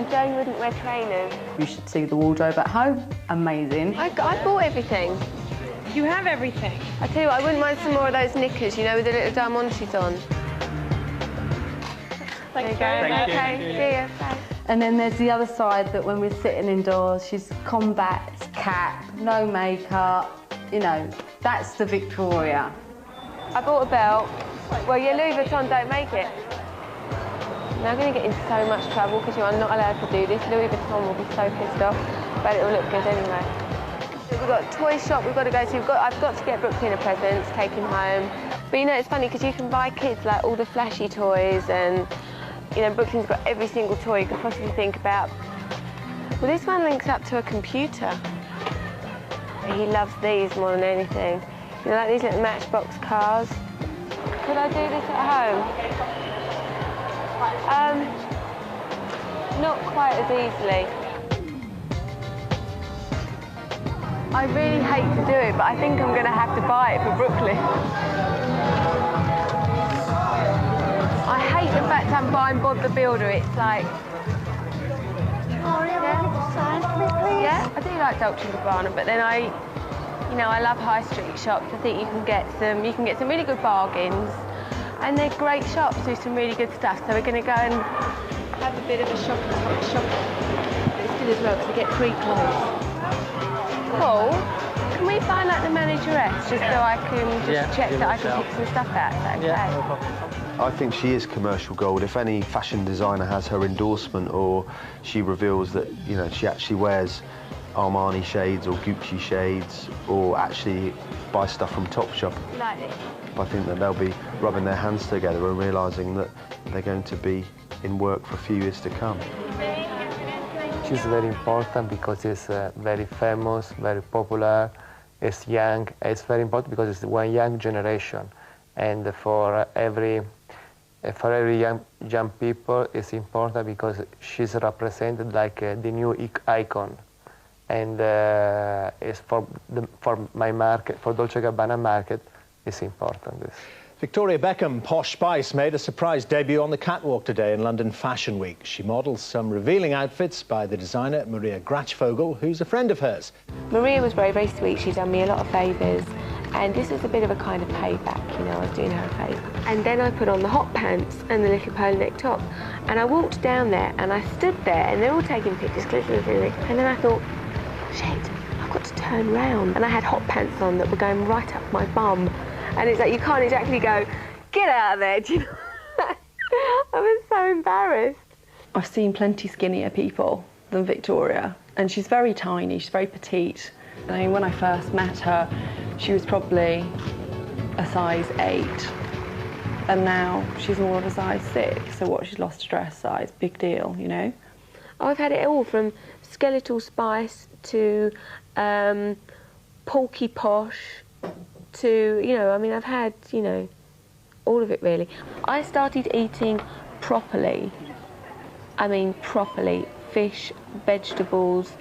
Joan wouldn't wear trainers. You should see the wardrobe at home. Amazing. I bought everything. You have everything. I tell you what, I wouldn't mind some more of those knickers, you know, with the little diamantes on. There you go. Thank you. Okay, see ya. Bye. And then there's the other side that when we're sitting indoors, she's combat cap, no makeup, you know, that's the Victoria. I bought a belt. Well, your Louis Vuitton don't make it. Now I'm going to get into so much trouble because you are not allowed to do this. Louis Vuitton will be so pissed off, but it will look good anyway. We've got a toy shop we've got to go to. I've got to get Brooklyn a present to take him home. But you know, it's funny because you can buy kids like all the flashy toys and, you know, Brooklyn's got every single toy you could possibly think about. Well, this one links up to a computer. He loves these more than anything. You know, like these little Matchbox cars. Could I do this at home? Not quite as easily. I really hate to do it, but I think I'm going to have to buy it for Brooklyn. I hate the fact I'm buying Bob the Builder. It's like... Yeah, I do like Dolce & Gabbana, but then I love high street shops. I think you can get some really good bargains, and they're great shops with some really good stuff. So we're going to go and have a bit of a shop. It's good as well because we get free clothes. Paul, can we find out the manageress just so I can check that I can pick some stuff out? Is that okay? Yeah, no problem. I think she is commercial gold. If any fashion designer has her endorsement or she reveals that, you know, she actually wears Armani shades or Gucci shades or actually buys stuff from Topshop, Like this. I think that they'll be rubbing their hands together and realising that they're going to be in work for a few years to come. She's very important because she's very famous, very popular, it's young. It's very important because it's one young generation, and for every young people, it's important because she's represented like the new icon, and it's for my market, for Dolce & Gabbana market, it's important. This. Victoria Beckham, Posh Spice, made a surprise debut on the catwalk today in London Fashion Week. She models some revealing outfits by the designer Maria Grachvogel, who's a friend of hers. Maria was very, very sweet. She'd done me a lot of favours, and this was a bit of a kind of payback, you know, I was doing her a favour. And then I put on the hot pants and the little polo neck top, and I walked down there and I stood there and they're all taking pictures, and then I thought, shit, I've got to turn round. And I had hot pants on that were going right up my bum. And it's like, you can't exactly go, get out of there, do you know? I was so embarrassed. I've seen plenty skinnier people than Victoria, and she's very tiny, she's very petite. I mean, when I first met her, she was probably a size 8, and now she's more of a size 6, so what, she's lost a dress size, big deal, you know? I've had it all from skeletal spice to porky posh, to, you know, I mean, I've had, you know, all of it really. I started eating properly, I mean properly, fish, vegetables,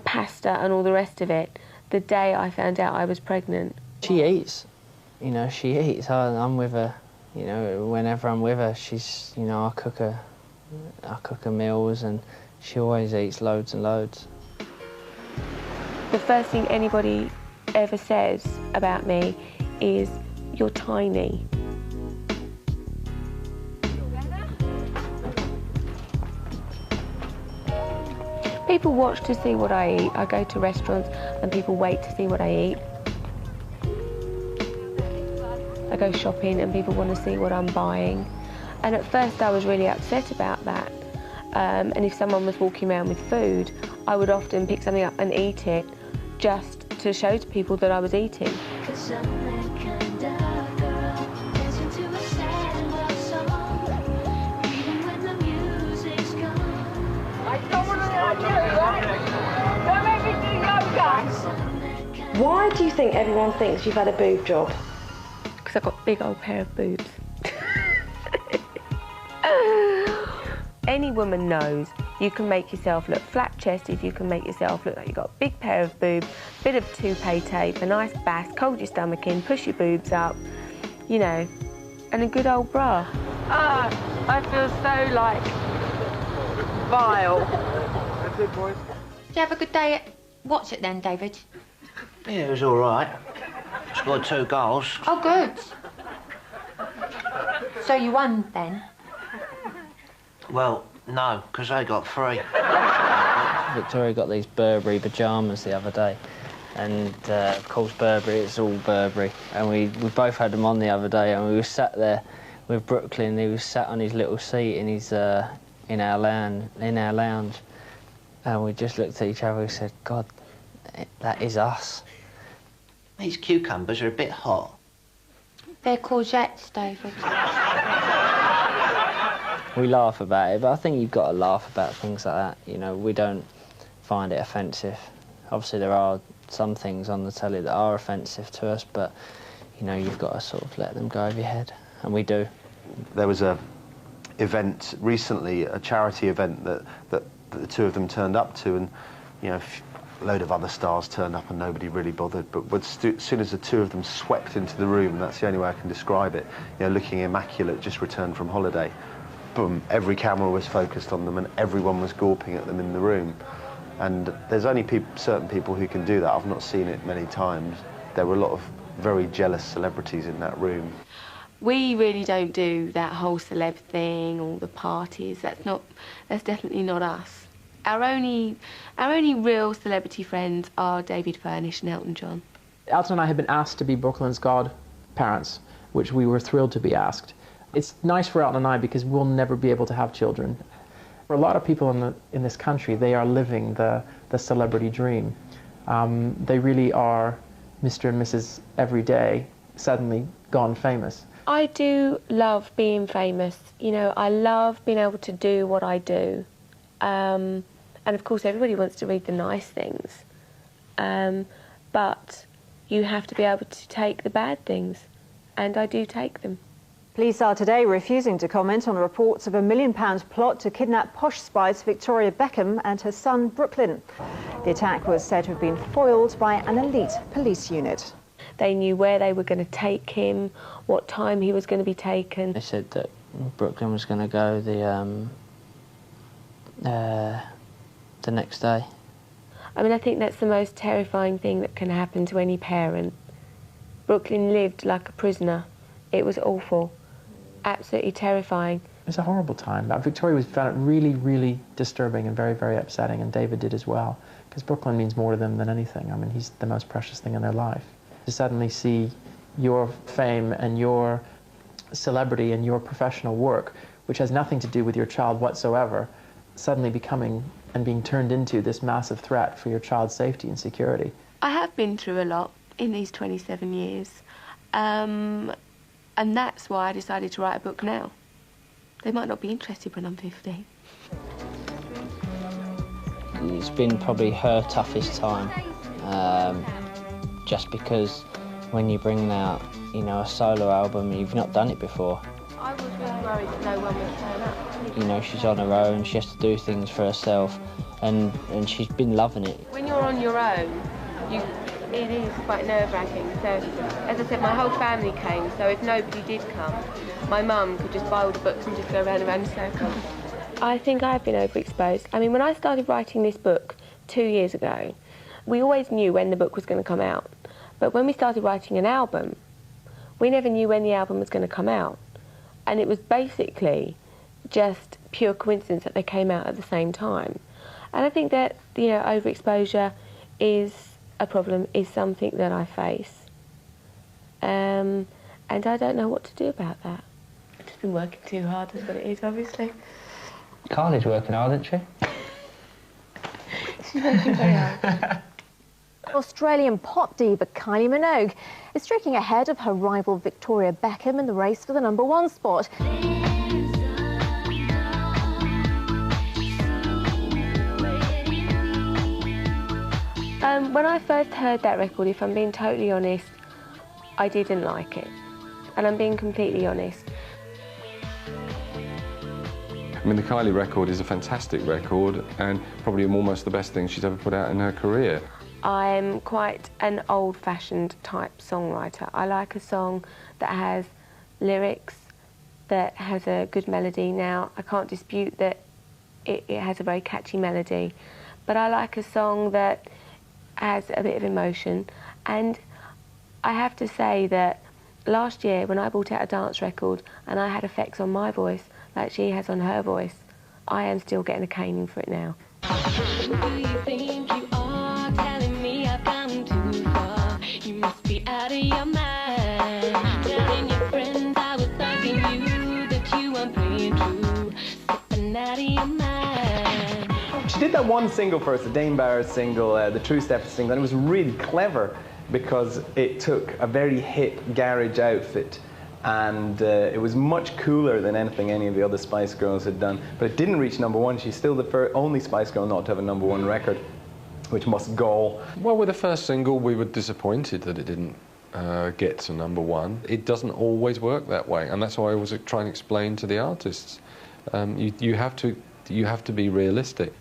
pasta and all the rest of it, the day I found out I was pregnant. She eats, you know, she eats. I'm with her, you know, whenever I'm with her, she's, you know, I cook her meals and she always eats loads and loads. The first thing anybody ever says about me is, you're tiny. People watch to see what I eat. I go to restaurants and people wait to see what I eat. I go shopping and people want to see what I'm buying. And at first I was really upset about that. And if someone was walking around with food, I would often pick something up and eat it just to show to people that I was eating. I don't want to Why do you think everyone thinks you've had a boob job? Because I've got a big old pair of boobs. Any woman knows you can make yourself look flat-chested, you can make yourself look like you've got a big pair of boobs, bit of toupee tape, a nice bath, hold your stomach in, push your boobs up, you know, and a good old bra. Ah, I feel so, like, vile. That's it, boys. Did you have a good day at What's It then, David? Yeah, it was all right. Scored 2 goals. Oh, good. So you won then? Well, no, because they got 3. Victoria got these Burberry pyjamas the other day, and of course Burberry, it's all Burberry, and we both had them on the other day, and we were sat there with Brooklyn. He was sat on his little seat in his in our lounge, and we just looked at each other and said, God, that is us. These cucumbers are a bit hot. They're courgettes, David. We laugh about it, but I think you've got to laugh about things like that. You know, we don't find it offensive. Obviously, there are some things on the telly that are offensive to us, but, you know, you've got to sort of let them go over your head, and we do. There was a event recently, a charity event that the two of them turned up to, and, you know, a load of other stars turned up and nobody really bothered, but as soon as the two of them swept into the room, and that's the only way I can describe it, you know, looking immaculate, just returned from holiday, boom, every camera was focused on them and everyone was gawping at them in the room. And there's only certain people who can do that. I've not seen it many times. There were a lot of very jealous celebrities in that room. We really don't do that whole celeb thing, all the parties. That's definitely not us. Our only real celebrity friends are David Furnish and Elton John. Elton and I had been asked to be Brooklyn's godparents, which we were thrilled to be asked. It's nice for Elton and I because we'll never be able to have children. For a lot of people in this country, they are living the celebrity dream. They really are Mr. and Mrs. Everyday, suddenly gone famous. I do love being famous. You know, I love being able to do what I do. And of course, everybody wants to read the nice things. But you have to be able to take the bad things, and I do take them. Police are today refusing to comment on reports of a £1 million plot to kidnap Posh Spice Victoria Beckham and her son Brooklyn. The attack was said to have been foiled by an elite police unit. They knew where they were going to take him, what time he was going to be taken. They said that Brooklyn was going to go the next day. I mean, I think that's the most terrifying thing that can happen to any parent. Brooklyn lived like a prisoner. It was awful. Absolutely terrifying. It was a horrible time. Victoria found it really, really disturbing and very, very upsetting, and David did as well, because Brooklyn means more to them than anything. I mean, he's the most precious thing in their life. To suddenly see your fame and your celebrity and your professional work, which has nothing to do with your child whatsoever, suddenly becoming and being turned into this massive threat for your child's safety and security. I have been through a lot in these 27 years. And that's why I decided to write a book now. They might not be interested when I'm 50. It's been probably her toughest time, just because when you bring out, you know, a solo album, you've not done it before. I was really worried that no one would turn up. You know, she's on her own, she has to do things for herself, and she's been loving it. When you're on your own, it is quite nerve-wracking. So, as I said, my whole family came, so if nobody did come, my mum could just buy all the books and just go round and round in circles. I think I've been overexposed. I mean, when I started writing this book 2 years ago, we always knew when the book was going to come out. But when we started writing an album, we never knew when the album was going to come out. And it was basically just pure coincidence that they came out at the same time. And I think that, you know, overexposure is a problem, is something that I face. And I don't know what to do about that. I've just been working too hard, that's what it is, obviously. Carly's working hard, isn't she? She's working very hard. Australian pop diva Kylie Minogue is streaking ahead of her rival Victoria Beckham in the race for the #1 spot. When I first heard that record, if I'm being totally honest, I didn't like it. And I'm being completely honest. I mean, the Kylie record is a fantastic record and probably almost the best thing she's ever put out in her career. I'm quite an old-fashioned type songwriter. I like a song that has lyrics, that has a good melody. Now, I can't dispute that it has a very catchy melody, but I like a song that has a bit of emotion. And I have to say that last year, when I brought out a dance record and I had effects on my voice, like she has on her voice, I am still getting a caning for it now. Who do you think you are, telling me I've gone too far? You must be out of your mind. Telling your friends I was thugging you, that you weren't playing true, slipping out of your mind. She did that one single first, the Dame Barrett single, the True Steps single, and it was really clever because it took a very hip garage outfit and it was much cooler than anything any of the other Spice Girls had done. But it didn't reach #1. She's still the only Spice Girl not to have a #1 record, which must gall. Well, with the first single, we were disappointed that it didn't get to #1. It doesn't always work that way, and that's why I was trying to explain to the artists. You have to be realistic.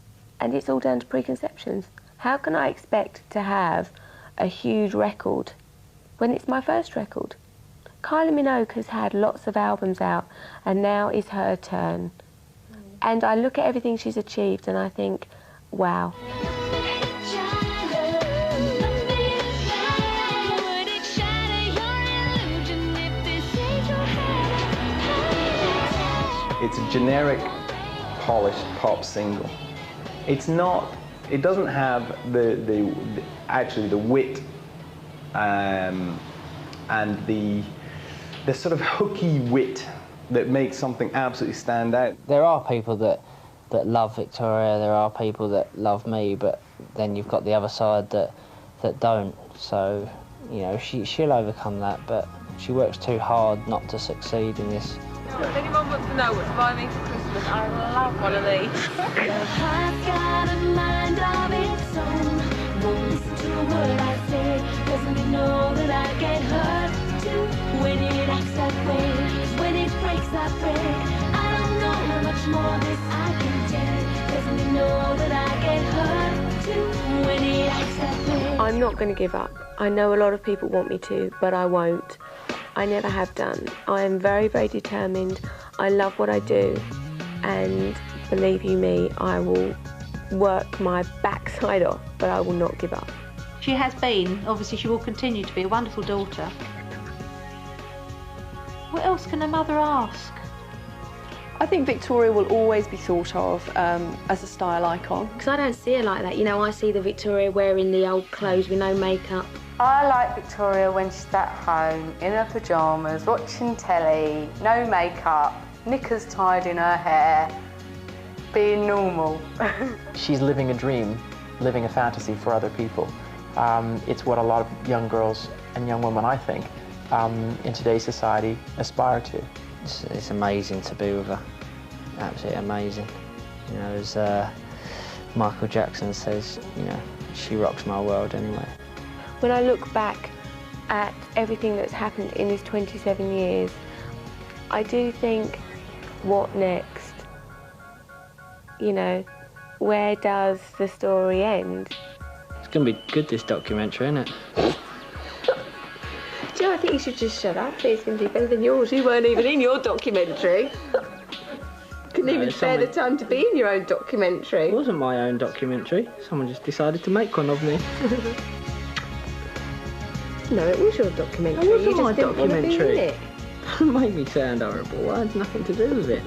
And it's all down to preconceptions. How can I expect to have a huge record when it's my first record? Kylie Minogue has had lots of albums out, and now is her turn. And I look at everything she's achieved and I think, wow. It's a generic, polished pop single. It's not, it doesn't have actually the wit and the sort of hooky wit that makes something absolutely stand out. There are people that love Victoria, there are people that love me, but then you've got the other side that don't. So, you know, she'll overcome that, but she works too hard not to succeed in this. If anyone wants to know what to buy me for Christmas, I love one of these. I've got a mind of its own. Won't listen to a word I say. Doesn't it know that I get hurt too when it acts that way? When it breaks, I break. I don't know how much more this I can take. Doesn't it know that I get hurt too when it acts that way? I'm not going to give up. I know a lot of people want me to, but I won't. I never have done. I am very, very determined. I love what I do, and believe you me, I will work my backside off, but I will not give up. She has been, obviously she will continue to be, a wonderful daughter. What else can a mother ask? I think Victoria will always be thought of as a style icon. Because I don't see her like that. You know, I see the Victoria wearing the old clothes with no makeup. I like Victoria when she's at home, in her pyjamas, watching telly, no makeup, knickers tied in her hair, being normal. She's living a dream, living a fantasy for other people. It's what a lot of young girls and young women, I think, in today's society aspire to. It's amazing to be with her, absolutely amazing. You know, as Michael Jackson says, you know, she rocks my world anyway. When I look back at everything that's happened in these 27 years, I do think, what next? You know, where does the story end? It's going to be good, this documentary, isn't it? Do you know, I think you should just shut up. It's going to be better than yours. You weren't even in your documentary. Couldn't even spare the time to be in your own documentary. It wasn't my own documentary. Someone just decided to make one of me. No, it was your documentary. It wasn't you my just didn't want to be in documentary. it. Don't make me sound horrible. I had nothing to do with it.